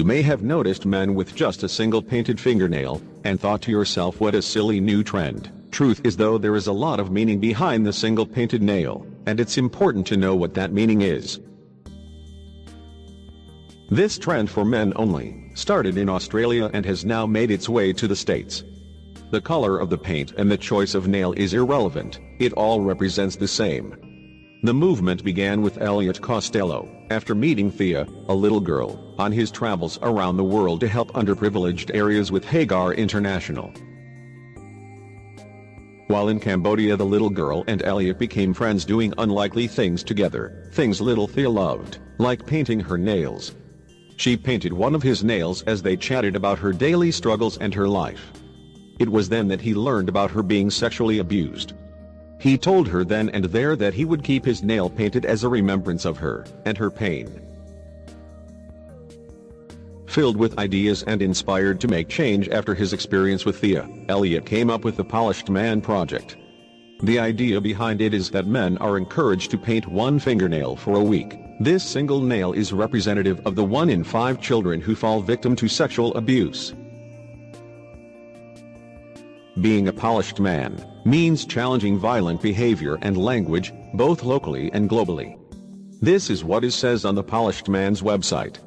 You may have noticed men with just a single painted fingernail, and thought to yourself, what a silly new trend. Truth is though, there is a lot of meaning behind the single painted nail, and it's important to know what that meaning is. This trend for men only started in Australia and has now made its way to the States. The color of the paint and the choice of nail is irrelevant, it all represents the same. The movement began with Elliot Costello, after meeting Thea, a little girl, on his travels around the world to help underprivileged areas with Hagar International. While in Cambodia, the little girl and Elliot became friends, doing unlikely things together, things little Thea loved, like painting her nails. She painted one of his nails as they chatted about her daily struggles and her life. It was then that he learned about her being sexually abused. He told her then and there that he would keep his nail painted as a remembrance of her and her pain. Filled with ideas and inspired to make change after his experience with Thea, Elliot came up with the Polished Man Project. The idea behind it is that men are encouraged to paint one fingernail for a week. This single nail is representative of the 1 in 5 children who fall victim to sexual abuse. Being a polished man means challenging violent behavior and language, both locally and globally. This is what it says on the Polished Man's website.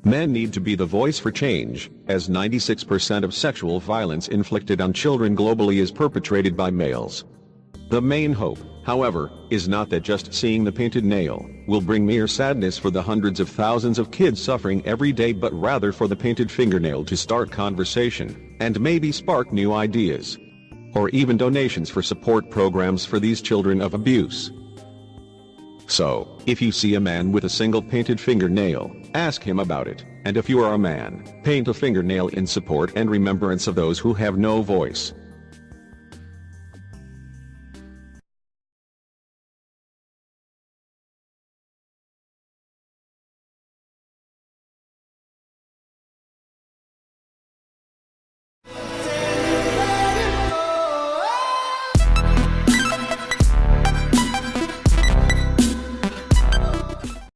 Men need to be the voice for change, as 96% of sexual violence inflicted on children globally is perpetrated by males. The main hope, however, is not that just seeing the painted nail will bring mere sadness for the hundreds of thousands of kids suffering every day, but rather for the painted fingernail to start conversation, and maybe spark new ideas. Or even donations for support programs for these children of abuse. So, if you see a man with a single painted fingernail, ask him about it, and if you are a man, paint a fingernail in support and remembrance of those who have no voice.